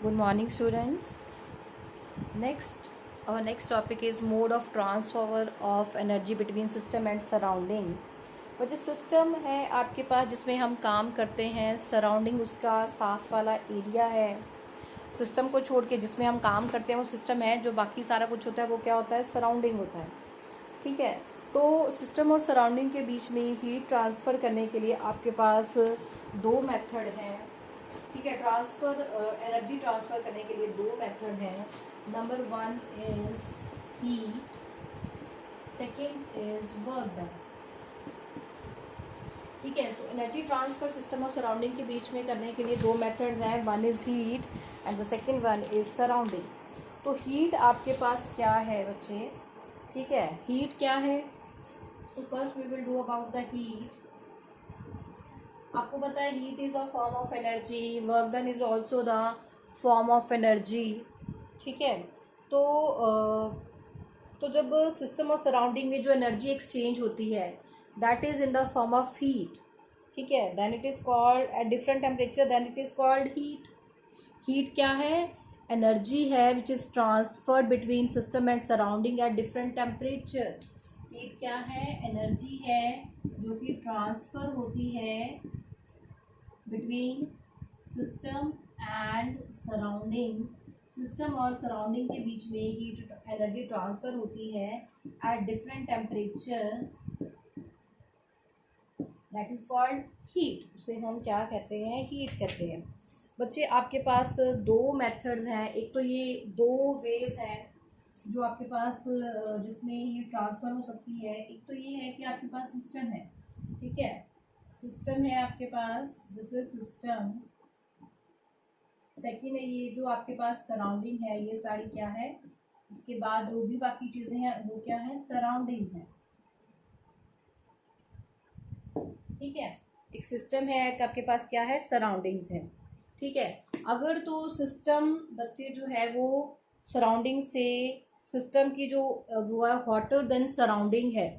Good morning, students. Our next topic is mode of transfer of energy between system and surrounding. वो जो system है आपके पास जिसमें हम काम करते हैं, सराउंडिंग उसका साथ वाला एरिया है। सिस्टम को छोड़ के जिसमें हम काम करते हैं वो सिस्टम है, जो बाकी सारा कुछ होता है वो क्या होता है, सराउंडिंग होता है। ठीक है, तो सिस्टम और सराउंडिंग के बीच में हीट ट्रांसफ़र करने के लिए आपके पास दो मेथड हैं। ठीक है, एनर्जी ट्रांसफ़र करने के लिए दो मेथड हैं। Number 1 is heat, second is work done. ठीक है, सो एनर्जी ट्रांसफ़र सिस्टम और सराउंडिंग के बीच में करने के लिए दो मेथड्स हैं। One is heat and the second one is surrounding. तो हीट आपके पास क्या है बच्चे? ठीक है, हीट क्या है? तो first we will do about the heat. आपको पता है heat is a form of energy, work done is also the form of energy. ठीक है, तो जब सिस्टम और सराउंडिंग में जो एनर्जी एक्सचेंज होती है that is in the form of heat. ठीक है, then it is called at different temperature, then it is called heat. Heat क्या है? एनर्जी है which is transferred between system and surrounding at different temperature. Heat क्या है? Energy है जो कि ट्रांसफ़र होती है between system and surrounding. System और सराउंडिंग के बीच में हीट एनर्जी ट्रांसफ़र होती है at different temperature, that is called heat. उसे हम क्या कहते हैं? हीट कहते हैं। बच्चे आपके पास दो मेथड्स हैं, एक तो ये दो वेज हैं जो आपके पास जिसमें हीट ट्रांसफ़र हो सकती है। एक तो ये है कि आपके पास सिस्टम है। ठीक है, सिस्टम है आपके पास, दिस इज सिस्टम। सेकेंड है ये जो आपके पास सराउंडिंग है, ये सारी क्या है, इसके बाद जो भी बाकी चीज़ें हैं वो क्या है, सराउंडिंग्स हैं। ठीक है, एक सिस्टम है, एक आपके पास क्या है, सराउंडिंग्स है। ठीक है, अगर तो सिस्टम बच्चे जो है वो सराउंडिंग से, सिस्टम की जो वो है हॉटर देन सराउंडिंग है।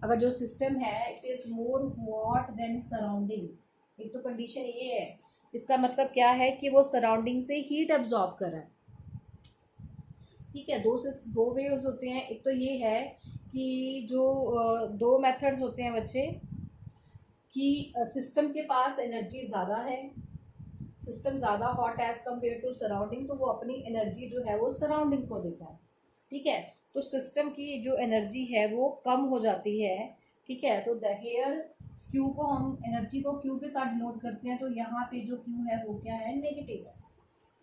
अगर जो सिस्टम है it is more hot than surrounding, एक तो कंडीशन ये है, इसका मतलब क्या है कि वो सराउंडिंग से हीट एब्जॉर्ब कर रहा है। ठीक है, दो वेज होते हैं। एक तो ये है कि जो दो मेथड्स होते हैं बच्चे कि सिस्टम के पास एनर्जी ज़्यादा है, सिस्टम ज़्यादा hot as compare to surrounding, तो वो अपनी एनर्जी जो है वो सराउंडिंग को देता है। ठीक है, तो सिस्टम की जो एनर्जी है वो कम हो जाती है। ठीक है, तो हेयर क्यू को हम एनर्जी को क्यू के साथ डिनोट करते हैं, तो यहाँ पे जो क्यू है वो क्या है, नेगेटिव है।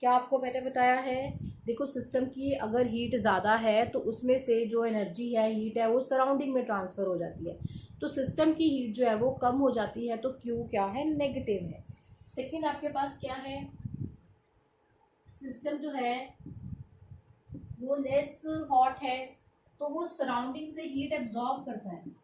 क्या आपको मैंने बताया है? देखो, सिस्टम की अगर हीट ज़्यादा है तो उसमें से जो एनर्जी है, हीट है, वो सराउंडिंग में ट्रांसफ़र हो जाती है। तो सिस्टम की हीट जो है वो कम हो जाती है, तो क्यू क्या है, नेगेटिव है। सेकेंड आपके पास क्या है, सिस्टम जो है वो लेस हॉट है, तो वो सराउंडिंग से हीट एब्जॉर्ब करता है।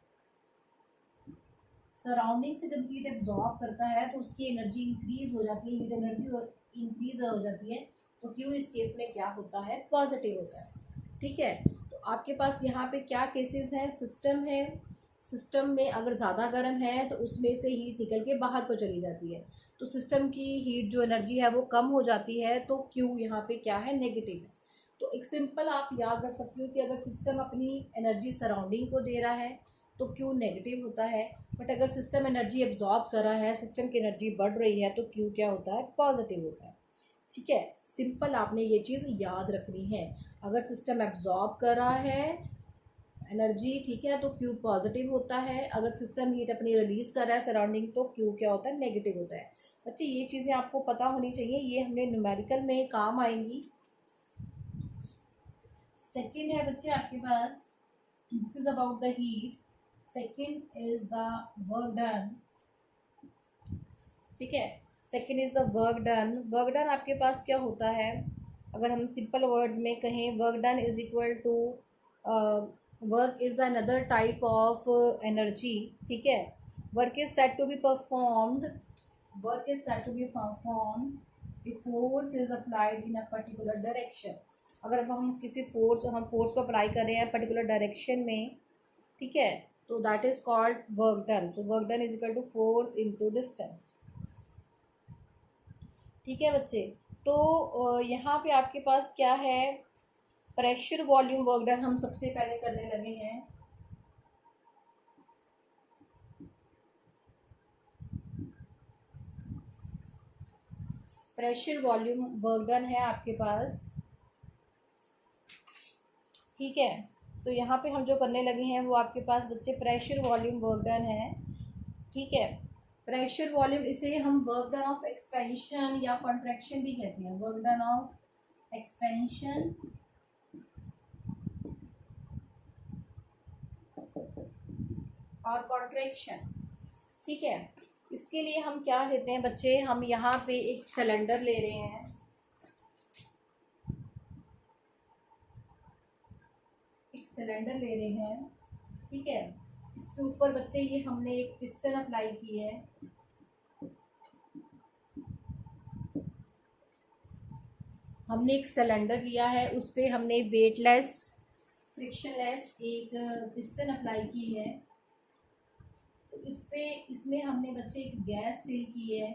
सराउंडिंग से जब हीट एब्जॉर्ब करता है तो उसकी एनर्जी इंक्रीज हो जाती है, हीट एनर्जी इंक्रीज हो जाती है, तो क्यू इस केस में क्या होता है, पॉजिटिव होता है। ठीक है, तो आपके पास यहाँ पे क्या केसेस हैं, सिस्टम है, सिस्टम में अगर ज़्यादा गर्म है तो उसमें से हीट निकल के बाहर को चली जाती है, तो सिस्टम की हीट जो एनर्जी है वो कम हो जाती है, तो क्यू यहाँ पे क्या है, नेगेटिव है। तो एक सिंपल आप याद रख सकते हो कि अगर सिस्टम अपनी एनर्जी सराउंडिंग को दे रहा है तो क्यू नेगेटिव होता है, बट अगर सिस्टम एनर्जी एब्जॉर्ब कर रहा है, सिस्टम की एनर्जी बढ़ रही है, तो क्यू क्या होता है, पॉजिटिव होता है। ठीक है, सिंपल आपने ये चीज़ याद रखनी है। अगर सिस्टम एब्जॉर्ब कर रहा है एनर्जी, ठीक है, तो क्यू पॉजिटिव होता है। अगर सिस्टम हीट अपनी रिलीज़ कर रहा है सराउंडिंग, तो क्यू क्या होता है, नेगेटिव होता है। बच्चे ये चीज़ें आपको पता होनी चाहिए, ये हमने न्यूमेरिकल में काम आएंगी। सेकेंड है बच्चे आपके पास, this is about the heat, second is the work done. ठीक है, second is the work done. Work done आपके पास क्या होता है, अगर हम सिंपल वर्ड्स में कहें, work done is equal to work is another type of energy. ठीक है, work is set to be performed, work is set to be performed if force is applied in a particular direction. अगर हम force को apply कर रहे हैं particular direction में, ठीक है, तो that is called work done. So work done is equal to force into distance. ठीक है बच्चे, तो यहाँ पे आपके पास क्या है, प्रेशर वॉल्यूम वर्क डन हम सबसे पहले करने लगे हैं। प्रेशर वॉल्यूम वर्क डन है आपके पास, ठीक है। तो यहाँ पे हम जो करने लगे हैं वो आपके पास बच्चे प्रेशर वॉल्यूम वर्क डन है, ठीक है। प्रेशर वॉल्यूम, इसे हम वर्क डन ऑफ एक्सपेंशन या कॉन्ट्रैक्शन भी कहते हैं, वर्क डन ऑफ एक्सपेंशन और कॉन्ट्रैक्शन, ठीक है। इसके लिए हम क्या लेते हैं बच्चे, हम यहाँ पे एक सिलेंडर ले रहे हैं, एक सिलेंडर ले रहे हैं, ठीक है। इसके ऊपर बच्चे ये हमने एक पिस्टन अप्लाई की है, हमने एक सिलेंडर लिया है, उस पर हमने वेटलेस फ्रिक्शनलेस एक पिस्टन अप्लाई की है। तो इसमें हमने बच्चे एक गैस फिल की है,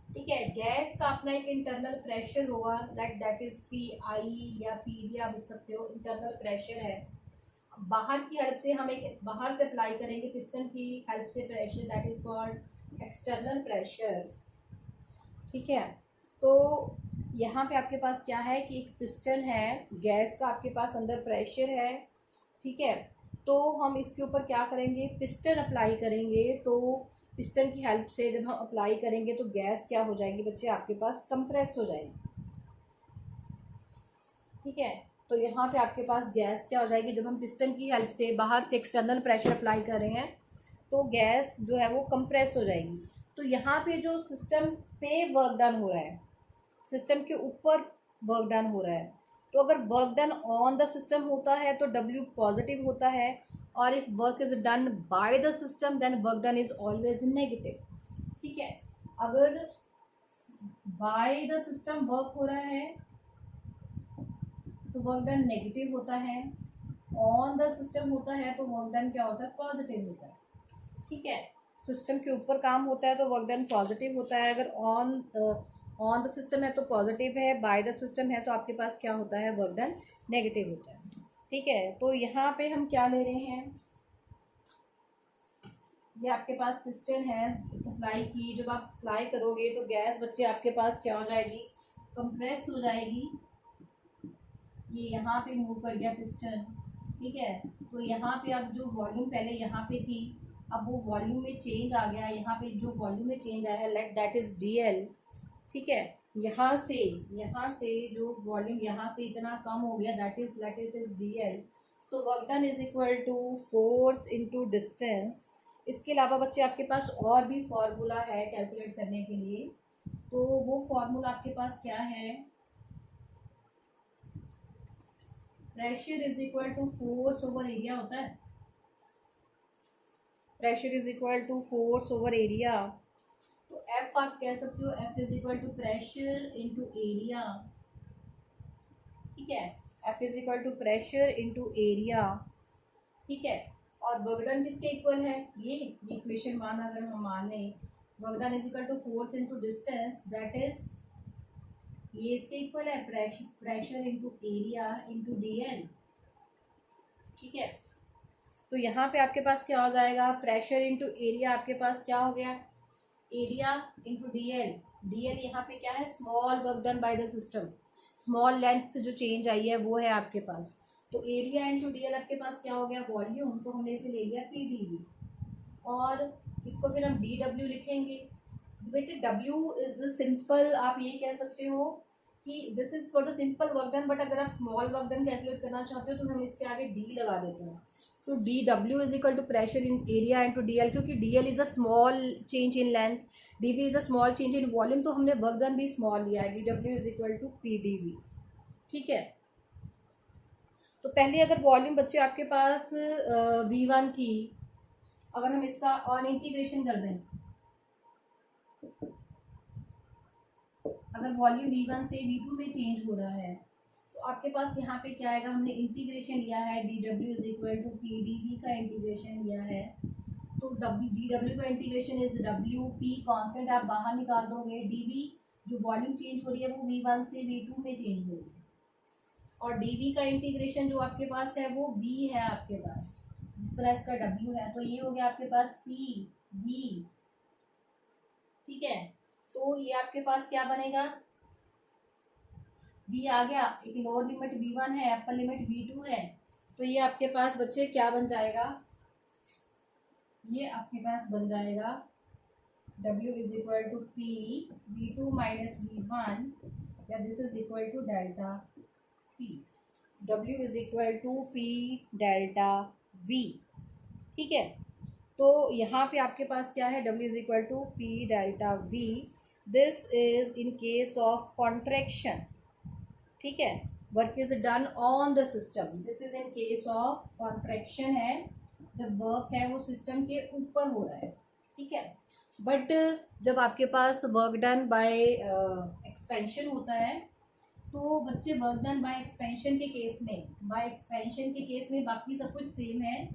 ठीक है। गैस का अपना एक इंटरनल प्रेशर होगा, दैट इज PI या PD आप लिख सकते हो, इंटरनल प्रेशर है। बाहर की हेल्प से हम एक बाहर से अप्लाई करेंगे पिस्टन की हेल्प से pressure, that is called external pressure, ठीक है। तो यहाँ पे आपके पास क्या है कि एक पिस्टन है, गैस का आपके पास अंदर प्रेशर है, ठीक है। तो हम इसके ऊपर क्या करेंगे, पिस्टन अप्लाई करेंगे। तो पिस्टन की हेल्प से जब हम अप्लाई करेंगे तो गैस क्या हो जाएगी बच्चे, आपके पास कंप्रेस हो जाएगी, ठीक है। तो यहाँ पे आपके पास गैस क्या हो जाएगी, जब हम पिस्टन की हेल्प से बाहर से एक्सटर्नल प्रेशर अप्लाई कर रहे हैं तो गैस जो है वो कंप्रेस हो जाएगी। तो यहाँ पे जो सिस्टम पे वर्क डन हो रहा है, सिस्टम के ऊपर वर्क डन हो रहा है, तो अगर work done on the system होता है तो W पॉजिटिव होता है, और if work is done by the system then work done is always negative, ठीक है। अगर बाय द सिस्टम वर्क हो रहा है तो वर्क डन नेगेटिव होता है, ऑन द सिस्टम होता है तो वर्क डन क्या होता है, पॉजिटिव होता है, ठीक है। सिस्टम के ऊपर काम होता है तो वर्क डन पॉजिटिव होता है, अगर ऑन द सिस्टम है तो पॉजिटिव है, बाय द सिस्टम है तो आपके पास क्या होता है, वर्क डन नेगेटिव होता है, ठीक है। तो यहाँ पे हम क्या ले रहे हैं, ये आपके पास पिस्टन है सप्लाई की, जब आप सप्लाई करोगे तो गैस बच्चे आपके पास क्या हो जाएगी, कंप्रेस हो जाएगी। ये यहाँ पे मूव कर गया पिस्टन, ठीक है। तो यहाँ पे अब जो वॉल्यूम पहले यहाँ पे थी, अब वो वॉल्यूम में चेंज आ गया, यहाँ पे जो वॉल्यूम में चेंज आया है लेट दैट इज DL, ठीक है। यहाँ से जो वॉल्यूम यहाँ से इतना कम हो गया, that is let it is DL। So work done is equal to force into distance. इसके अलावा बच्चे आपके पास और भी फार्मूला है कैलकुलेट करने के लिए, तो वो फार्मूला आपके पास क्या है, pressure is equal to force over area होता है, pressure is equal to force over area. तो F आप कह सकते हो, F is equal to pressure into area, ठीक है। F is equal to pressure into area, ठीक है। और वर्क डन किसके इक्वल है, ये इक्वेशन मान अगर हम मान लें, work done is equal to force into distance, that is ये इसके इक्वल है, pressure into area into DL, ठीक है। तो यहाँ पे आपके पास क्या हो जाएगा, प्रेशर इंटू एरिया आपके पास क्या हो गया, एरिया इंटू DL। DL यहाँ पे क्या है, small work done by the system, small length जो चेंज आई है वो है आपके पास। तो एरिया इंटू DL आपके पास क्या हो गया, वॉल्यूम, तो हमने इसे ले लिया PdV, और इसको फिर हम DW लिखेंगे। बेटे W इज सिंपल, आप ये कह सकते हो कि this is for the simple work done, but अगर आप स्मॉल वर्क डन कैलकुलेट करना चाहते हो तो हम इसके आगे D लगा देते हैं। तो DW is equal to pressure in area into DL, क्योंकि DL is a small change in length, DV is a small change in volume, तो हमने वर्क डन भी स्मॉल लिया है, DW is equal to PdV, ठीक है। तो पहले अगर वॉल्यूम बच्चे आपके पास V1 थी, अगर हम इसका ऑन इंटीग्रेशन कर दें, अगर वॉल्यूम V1 से V2 में चेंज हो रहा है तो आपके पास यहाँ पे क्या आएगा, हमने इंटीग्रेशन लिया है DW is equal to PdV का इंटीग्रेशन लिया है, तो डी डब्ल्यू का integration is W P, constant आप बाहर निकाल दोगे, डी वी जो वॉल्यूम चेंज हो रही है वो V1 से V2 में चेंज हो रही है, और डी वी का इंटीग्रेशन जो आपके पास है वो V है आपके पास, जिस तरह इसका W है, तो ये हो गया आपके पास P V, ठीक है। तो ये आपके पास क्या बनेगा, V आ गया, एक लोअर लिमिट V1 है, अपर लिमिट V2 है, तो ये आपके पास बच्चे क्या बन जाएगा, ये आपके पास बन जाएगा W is equal to P V2 minus V1, या this is equal to delta P, W is equal to P delta V, ठीक है। तो यहाँ पे आपके पास क्या है, W is equal to P delta V, this is in case of contraction, ठीक है, work is done on the system, this is in case of contraction है, जब वर्क है वो सिस्टम के ऊपर हो रहा है, ठीक है। बट जब आपके पास वर्क डन बाय एक्सपेंशन होता है, तो बच्चे वर्क डन बाय एक्सपेंशन के केस में बाकी सब कुछ सेम है,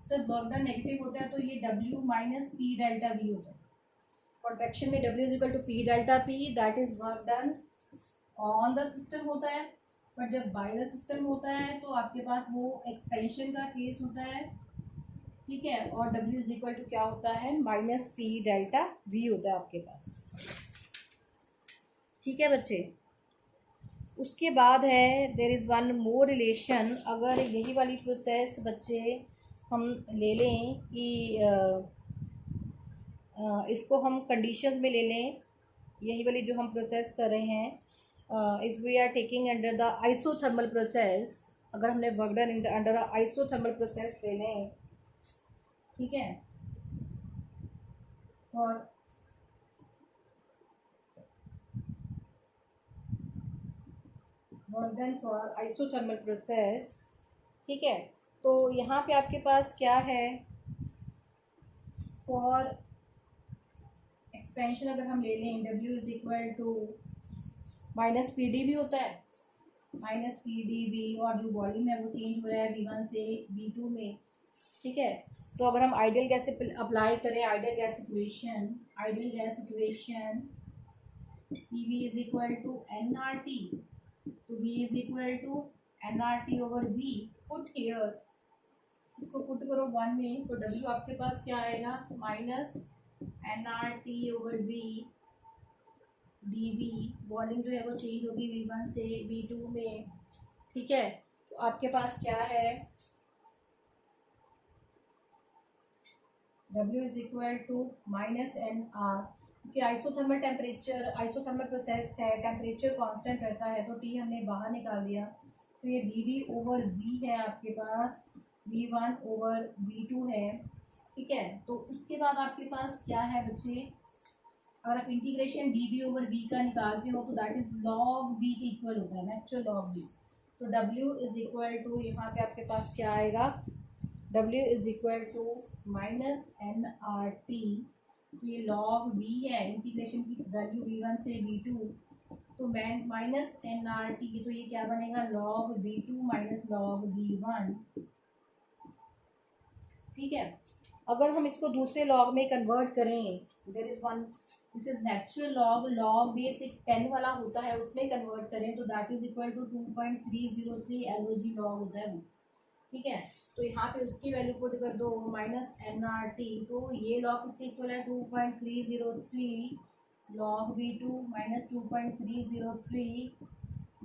सब वर्क डन नेगेटिव होता है, तो ये W minus P delta V होता है। कॉन्ट्रैक्शन में W is equal to P delta P, that is work done on the system होता है, बट जब बाय द सिस्टम होता है तो आपके पास वो एक्सपेंशन का केस होता है, ठीक है, और W इज इक्वल टू क्या होता है, माइनस पी डेल्टा वी होता है आपके पास, ठीक है बच्चे। उसके बाद है there is one more relation, अगर यही वाली प्रोसेस बच्चे हम ले लें कि इसको हम कंडीशंस में ले लें, यही वाली जो हम प्रोसेस कर रहे हैं, if we are taking under the isothermal process, अगर हमने work done under isothermal process ले लें, ठीक है, for work done for isothermal process, ठीक है, तो यहाँ पे आपके पास क्या है, फॉर एक्सपेंशन अगर हम ले लें W is equal to minus P D V होता है, माइनस पी डी वी, और जो वॉल्यूम है वो चेंज हो रहा है V1 से V2 में, ठीक है। तो अगर हम आइडियल गैस अप्लाई करें, ideal gas equation P V is equal to N R T, तो V is equal to N R T over V, put here, इसको पुट करो 1 में, तो W आपके पास क्या आएगा, minus N R T over V D V, volume जो है वो चेंज होगी V1 से V2 में, ठीक है। तो आपके पास क्या है, W is equal to minus N R, क्योंकि आइसोथर्मल प्रोसेस है, टेम्परेचर कांस्टेंट रहता है, तो T हमने बाहर निकाल दिया, तो ये डी वी ओवर V है आपके पास, V1 ओवर V2 है, ठीक है। तो उसके बाद आपके पास क्या है बच्चे, अगर आप integration D V over V का निकालते हो तो दैट इज लॉग वी के इक्वल होता है, नेचुरल लॉग वी, तो W इज इक्वल टू, यहाँ पे आपके पास क्या आएगा, W is equal to minus N R T, तो ये लॉग वी है, इंटीग्रेशन की वैल्यू V1 से V2, तो माइनस एन आर टी, तो ये क्या बनेगा, log V2 minus log V1, ठीक है। अगर हम इसको दूसरे लॉग में कन्वर्ट करें, there is one, this is natural log, log base एक 10 वाला होता है, उसमें कन्वर्ट करें तो that is equal to 2.303 LOG log होता है वो, ठीक है। तो यहाँ पे उसकी वैल्यू पुट कर दो, माइनस एन आर टी, तो ये लॉग इसके इक्वल है 2.303 log V2 minus 2.303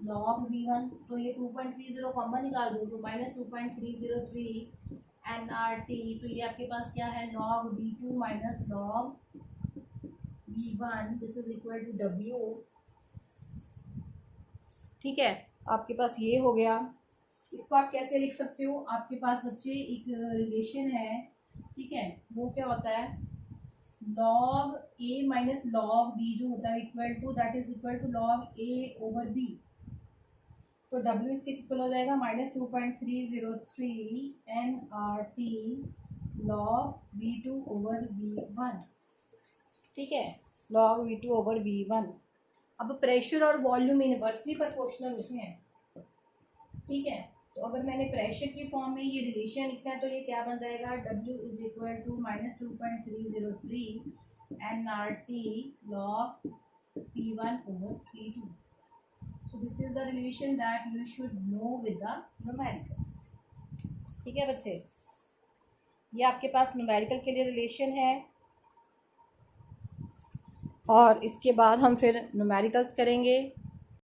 log V1, तो ये 2.30 कॉमन निकाल दो, तो माइनस 2.303 एन आर टी, तो ये आपके पास क्या है, log V2 minus log V1, this is equal to W, ठीक है। आपके पास ये हो गया। इसको आप कैसे लिख सकते हो, आपके पास बच्चे एक रिलेशन है, ठीक है, वो क्या होता है, log A minus log B जो होता है equal to, that is equal to log A over B, तो W इसके इक्वल हो जाएगा minus 2.303 N R T log V2 over V1, ठीक है, लॉग V2 ओवर V1। अब प्रेशर और वॉल्यूम इनवर्सली प्रोपोर्शनल होते हैं, ठीक है, तो अगर मैंने प्रेशर की फॉर्म में ये रिलेशन लिखना है तो ये क्या बन जाएगा, W is equal to -2.303 nRT log P1 over P2. So this is the relation that you should know with the numericals. ठीक है बच्चे, ये आपके पास न्यूमेरिकल के लिए रिलेशन है और इसके बाद हम फिर न्यूमेरिकल्स करेंगे।